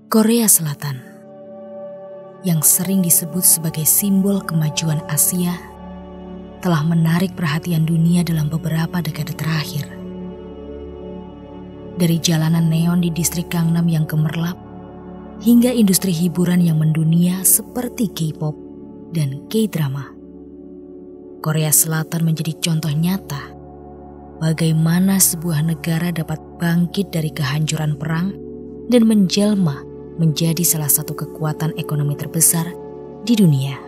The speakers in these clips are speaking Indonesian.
Korea Selatan, yang sering disebut sebagai simbol kemajuan Asia, telah menarik perhatian dunia dalam beberapa dekade terakhir. Dari jalanan neon di distrik Gangnam yang gemerlap, hingga industri hiburan yang mendunia seperti K-pop dan K-drama, Korea Selatan menjadi contoh nyata bagaimana sebuah negara dapat bangkit dari kehancuran perang dan menjelma menjadi salah satu kekuatan ekonomi terbesar di dunia.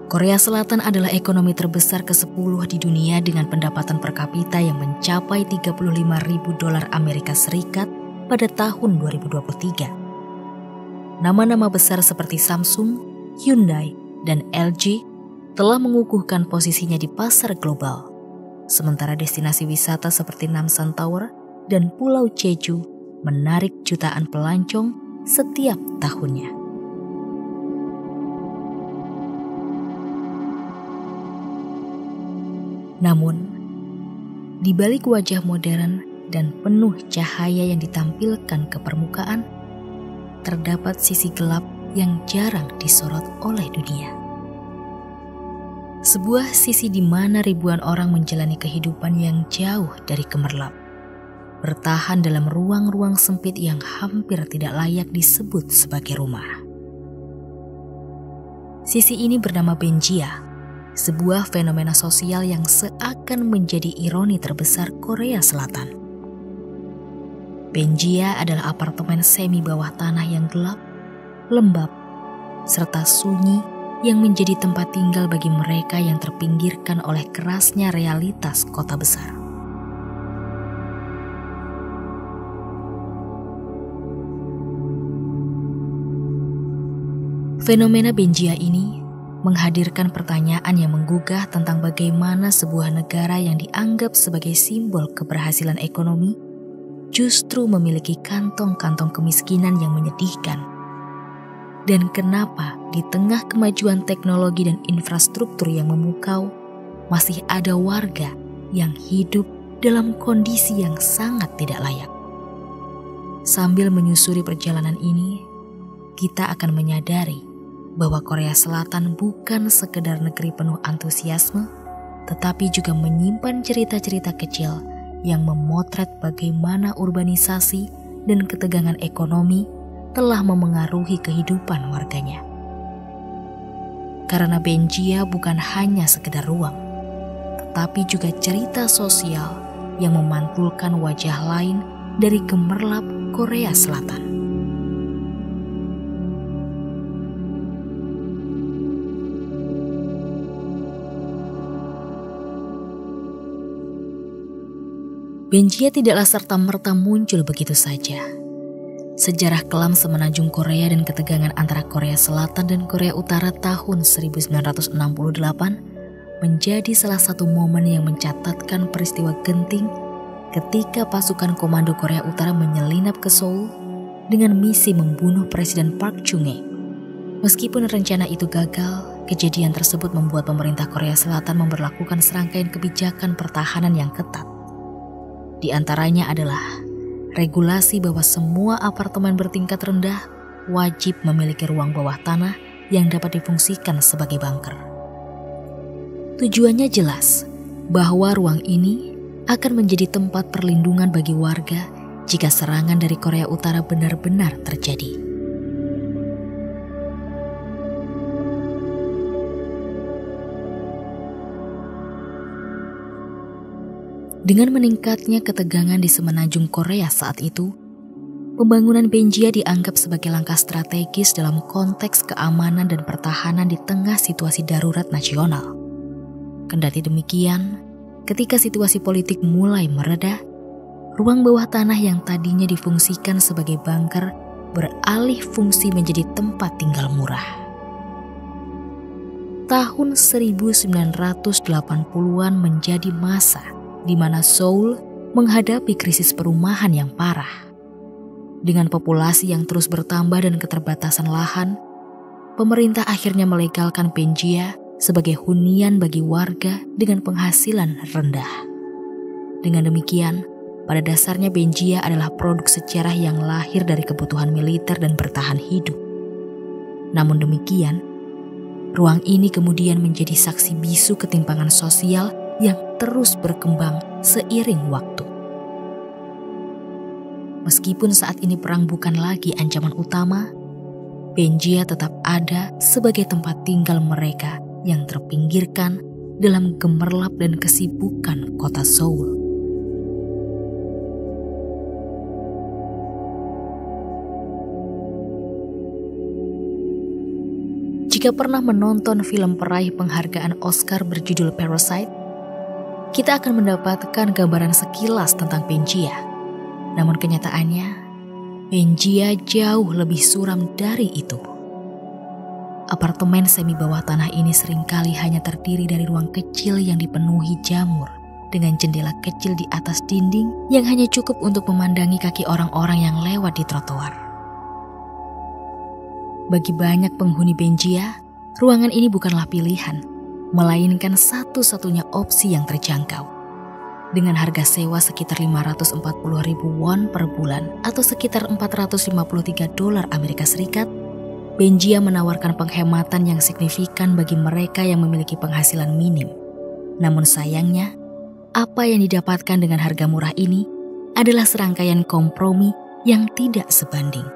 Korea Selatan adalah ekonomi terbesar ke-10 di dunia dengan pendapatan per kapita yang mencapai $35.000 Amerika Serikat pada tahun 2023. Nama-nama besar seperti Samsung, Hyundai, dan LG telah mengukuhkan posisinya di pasar global. Sementara destinasi wisata seperti Namsan Tower dan Pulau Jeju menarik jutaan pelancong setiap tahunnya. Namun, di balik wajah modern dan penuh cahaya yang ditampilkan ke permukaan, terdapat sisi gelap yang jarang disorot oleh dunia. Sebuah sisi di mana ribuan orang menjalani kehidupan yang jauh dari gemerlap, bertahan dalam ruang-ruang sempit yang hampir tidak layak disebut sebagai rumah. Sisi ini bernama Benjia, sebuah fenomena sosial yang seakan menjadi ironi terbesar Korea Selatan. Benjia adalah apartemen semi bawah tanah yang gelap, lembab, serta sunyi yang menjadi tempat tinggal bagi mereka yang terpinggirkan oleh kerasnya realitas kota besar. Fenomena Benjia ini menghadirkan pertanyaan yang menggugah tentang bagaimana sebuah negara yang dianggap sebagai simbol keberhasilan ekonomi justru memiliki kantong-kantong kemiskinan yang menyedihkan. Dan kenapa di tengah kemajuan teknologi dan infrastruktur yang memukau, masih ada warga yang hidup dalam kondisi yang sangat tidak layak. Sambil menyusuri perjalanan ini, kita akan menyadari bahwa Korea Selatan bukan sekedar negeri penuh antusiasme, tetapi juga menyimpan cerita-cerita kecil yang memotret bagaimana urbanisasi dan ketegangan ekonomi telah memengaruhi kehidupan warganya. Karena Benjia bukan hanya sekedar ruang, tetapi juga cerita sosial yang memantulkan wajah lain dari gemerlap Korea Selatan. Benjia tidaklah serta-merta muncul begitu saja. Sejarah kelam semenanjung Korea dan ketegangan antara Korea Selatan dan Korea Utara tahun 1968 menjadi salah satu momen yang mencatatkan peristiwa genting ketika pasukan komando Korea Utara menyelinap ke Seoul dengan misi membunuh Presiden Park Chung-hee. Meskipun rencana itu gagal, kejadian tersebut membuat pemerintah Korea Selatan memberlakukan serangkaian kebijakan pertahanan yang ketat. Di antaranya adalah regulasi bahwa semua apartemen bertingkat rendah wajib memiliki ruang bawah tanah yang dapat difungsikan sebagai bunker. Tujuannya jelas bahwa ruang ini akan menjadi tempat perlindungan bagi warga jika serangan dari Korea Utara benar-benar terjadi. Dengan meningkatnya ketegangan di semenanjung Korea saat itu, pembangunan Benjia dianggap sebagai langkah strategis dalam konteks keamanan dan pertahanan di tengah situasi darurat nasional. Kendati demikian, ketika situasi politik mulai mereda, ruang bawah tanah yang tadinya difungsikan sebagai bunker beralih fungsi menjadi tempat tinggal murah. Tahun 1980-an menjadi masa di mana Seoul menghadapi krisis perumahan yang parah. Dengan populasi yang terus bertambah dan keterbatasan lahan, pemerintah akhirnya melegalkan Benjia sebagai hunian bagi warga dengan penghasilan rendah. Dengan demikian, pada dasarnya Benjia adalah produk sejarah yang lahir dari kebutuhan militer dan bertahan hidup. Namun demikian, ruang ini kemudian menjadi saksi bisu ketimpangan sosial yang terus berkembang seiring waktu. Meskipun saat ini perang bukan lagi ancaman utama, Benjia tetap ada sebagai tempat tinggal mereka yang terpinggirkan dalam gemerlap dan kesibukan kota Seoul. Jika pernah menonton film peraih penghargaan Oscar berjudul Parasite, kita akan mendapatkan gambaran sekilas tentang Benjia. Namun kenyataannya, Benjia jauh lebih suram dari itu. Apartemen semi bawah tanah ini seringkali hanya terdiri dari ruang kecil yang dipenuhi jamur dengan jendela kecil di atas dinding yang hanya cukup untuk memandangi kaki orang-orang yang lewat di trotoar. Bagi banyak penghuni Benjia, ruangan ini bukanlah pilihan, melainkan satu-satunya opsi yang terjangkau. Dengan harga sewa sekitar 540.000 won per bulan atau sekitar $453 Amerika Serikat, Benjia menawarkan penghematan yang signifikan bagi mereka yang memiliki penghasilan minim. Namun sayangnya, apa yang didapatkan dengan harga murah ini adalah serangkaian kompromi yang tidak sebanding.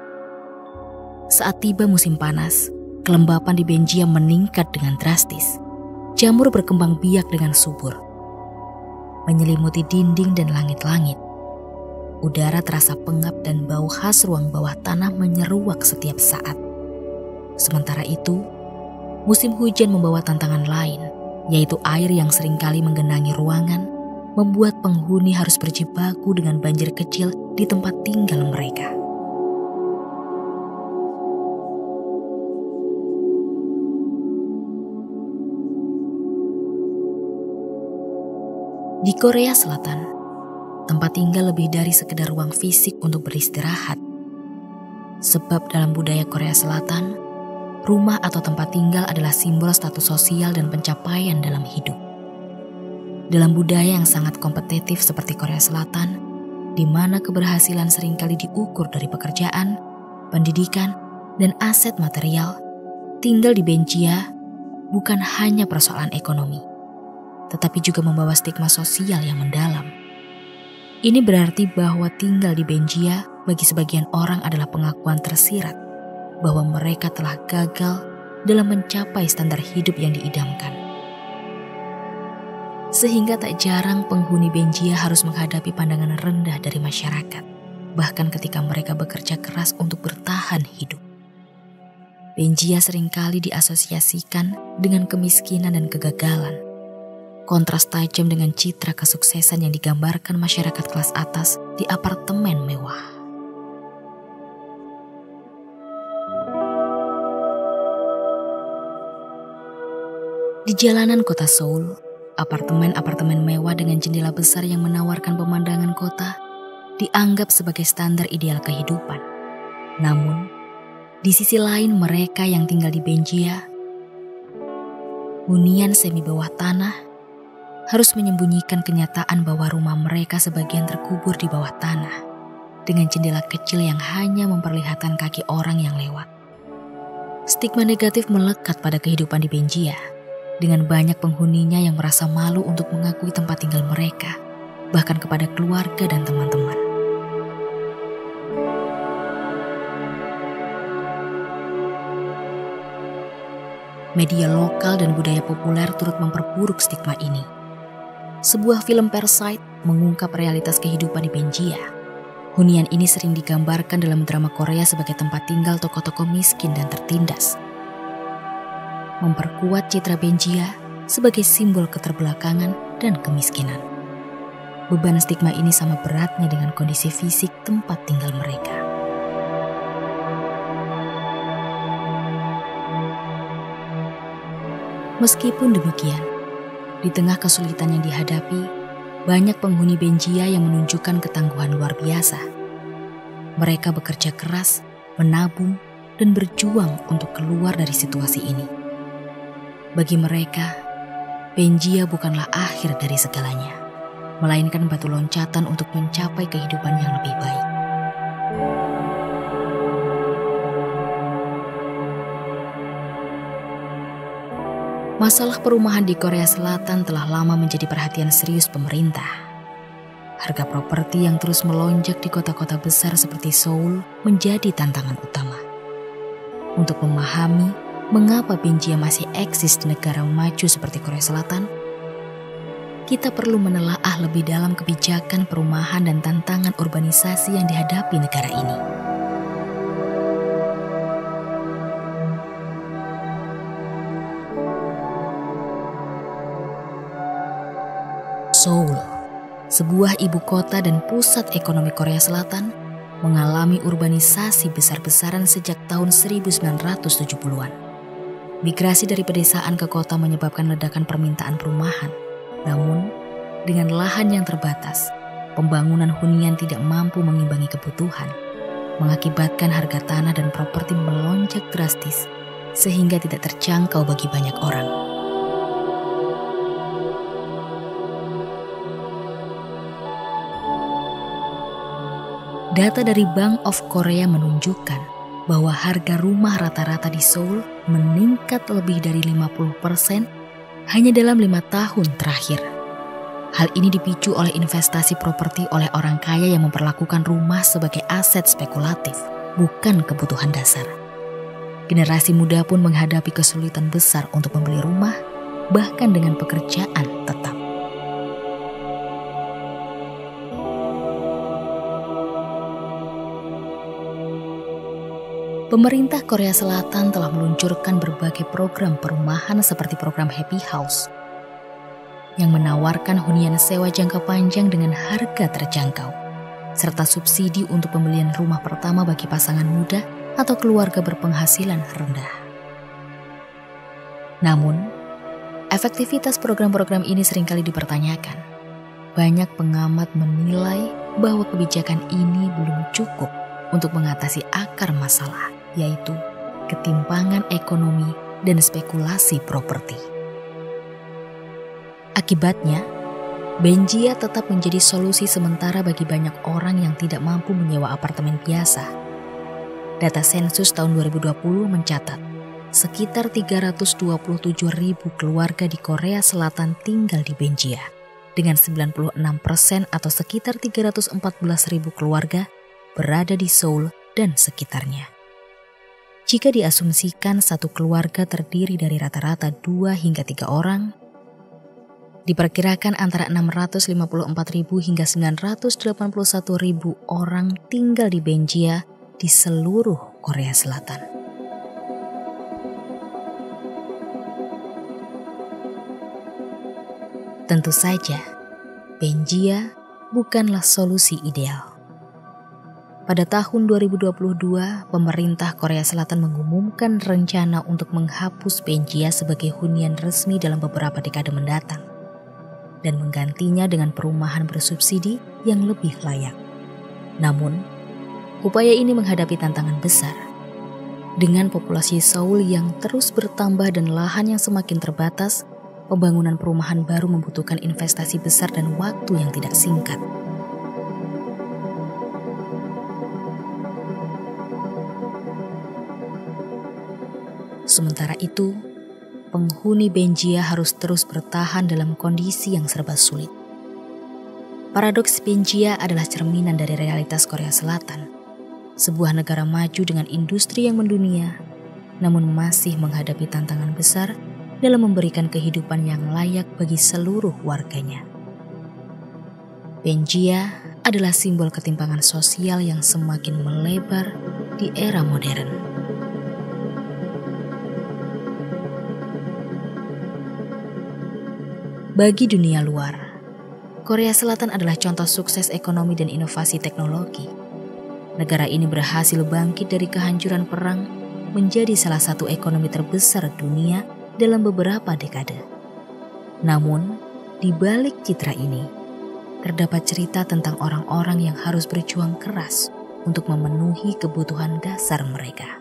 Saat tiba musim panas, kelembapan di Benjia meningkat dengan drastis. Jamur berkembang biak dengan subur, menyelimuti dinding dan langit-langit. Udara terasa pengap dan bau khas ruang bawah tanah menyeruak setiap saat. Sementara itu, musim hujan membawa tantangan lain, yaitu air yang seringkali menggenangi ruangan, membuat penghuni harus berjibaku dengan banjir kecil di tempat tinggal mereka. Di Korea Selatan, tempat tinggal lebih dari sekedar ruang fisik untuk beristirahat. Sebab dalam budaya Korea Selatan, rumah atau tempat tinggal adalah simbol status sosial dan pencapaian dalam hidup. Dalam budaya yang sangat kompetitif seperti Korea Selatan, di mana keberhasilan seringkali diukur dari pekerjaan, pendidikan, dan aset material, tinggal di Benjia bukan hanya persoalan ekonomi, tetapi juga membawa stigma sosial yang mendalam. Ini berarti bahwa tinggal di Benjia bagi sebagian orang adalah pengakuan tersirat bahwa mereka telah gagal dalam mencapai standar hidup yang diidamkan. Sehingga tak jarang penghuni Benjia harus menghadapi pandangan rendah dari masyarakat, bahkan ketika mereka bekerja keras untuk bertahan hidup. Benjia seringkali diasosiasikan dengan kemiskinan dan kegagalan. Kontras tajam dengan citra kesuksesan yang digambarkan masyarakat kelas atas di apartemen mewah. Di jalanan kota Seoul, apartemen-apartemen mewah dengan jendela besar yang menawarkan pemandangan kota dianggap sebagai standar ideal kehidupan. Namun, di sisi lain mereka yang tinggal di Benjia, hunian semi bawah tanah, harus menyembunyikan kenyataan bahwa rumah mereka sebagian terkubur di bawah tanah, dengan jendela kecil yang hanya memperlihatkan kaki orang yang lewat. Stigma negatif melekat pada kehidupan di Benjia, dengan banyak penghuninya yang merasa malu untuk mengakui tempat tinggal mereka, bahkan kepada keluarga dan teman-teman. Media lokal dan budaya populer turut memperburuk stigma ini. Sebuah film Parasite mengungkap realitas kehidupan di Benjia. Hunian ini sering digambarkan dalam drama Korea sebagai tempat tinggal tokoh-tokoh miskin dan tertindas, memperkuat citra Benjia sebagai simbol keterbelakangan dan kemiskinan. Beban stigma ini sama beratnya dengan kondisi fisik tempat tinggal mereka. Meskipun demikian, di tengah kesulitan yang dihadapi, banyak penghuni Benjia yang menunjukkan ketangguhan luar biasa. Mereka bekerja keras, menabung, dan berjuang untuk keluar dari situasi ini. Bagi mereka, Benjia bukanlah akhir dari segalanya, melainkan batu loncatan untuk mencapai kehidupan yang lebih baik. Masalah perumahan di Korea Selatan telah lama menjadi perhatian serius pemerintah. Harga properti yang terus melonjak di kota-kota besar seperti Seoul menjadi tantangan utama. Untuk memahami mengapa Benjia masih eksis di negara maju seperti Korea Selatan, kita perlu menelaah lebih dalam kebijakan perumahan dan tantangan urbanisasi yang dihadapi negara ini. Seoul, sebuah ibu kota dan pusat ekonomi Korea Selatan, mengalami urbanisasi besar-besaran sejak tahun 1970-an. Migrasi dari pedesaan ke kota menyebabkan ledakan permintaan perumahan. Namun, dengan lahan yang terbatas, pembangunan hunian tidak mampu mengimbangi kebutuhan, mengakibatkan harga tanah dan properti melonjak drastis sehingga tidak terjangkau bagi banyak orang. Data dari Bank of Korea menunjukkan bahwa harga rumah rata-rata di Seoul meningkat lebih dari 50% hanya dalam 5 tahun terakhir. Hal ini dipicu oleh investasi properti oleh orang kaya yang memperlakukan rumah sebagai aset spekulatif, bukan kebutuhan dasar. Generasi muda pun menghadapi kesulitan besar untuk membeli rumah, bahkan dengan pekerjaan tetap. Pemerintah Korea Selatan telah meluncurkan berbagai program perumahan seperti program Happy House yang menawarkan hunian sewa jangka panjang dengan harga terjangkau, serta subsidi untuk pembelian rumah pertama bagi pasangan muda atau keluarga berpenghasilan rendah. Namun, efektivitas program-program ini seringkali dipertanyakan. Banyak pengamat menilai bahwa kebijakan ini belum cukup untuk mengatasi akar masalah, yaitu ketimpangan ekonomi dan spekulasi properti. Akibatnya, Benjia tetap menjadi solusi sementara bagi banyak orang yang tidak mampu menyewa apartemen biasa. Data sensus tahun 2020 mencatat, sekitar 327.000 keluarga di Korea Selatan tinggal di Benjia, dengan 96% atau sekitar 314.000 keluarga berada di Seoul dan sekitarnya. Jika diasumsikan satu keluarga terdiri dari rata-rata 2 hingga 3 orang, diperkirakan antara 654.000 hingga 981.000 orang tinggal di Benjia di seluruh Korea Selatan. Tentu saja, Benjia bukanlah solusi ideal. Pada tahun 2022, pemerintah Korea Selatan mengumumkan rencana untuk menghapus Benjia sebagai hunian resmi dalam beberapa dekade mendatang dan menggantinya dengan perumahan bersubsidi yang lebih layak. Namun, upaya ini menghadapi tantangan besar. Dengan populasi Seoul yang terus bertambah dan lahan yang semakin terbatas, pembangunan perumahan baru membutuhkan investasi besar dan waktu yang tidak singkat. Sementara itu, penghuni Benjia harus terus bertahan dalam kondisi yang serba sulit. Paradoks Benjia adalah cerminan dari realitas Korea Selatan, sebuah negara maju dengan industri yang mendunia, namun masih menghadapi tantangan besar dalam memberikan kehidupan yang layak bagi seluruh warganya. Benjia adalah simbol ketimpangan sosial yang semakin melebar di era modern. Bagi dunia luar, Korea Selatan adalah contoh sukses ekonomi dan inovasi teknologi. Negara ini berhasil bangkit dari kehancuran perang menjadi salah satu ekonomi terbesar dunia dalam beberapa dekade. Namun, di balik citra ini, terdapat cerita tentang orang-orang yang harus berjuang keras untuk memenuhi kebutuhan dasar mereka.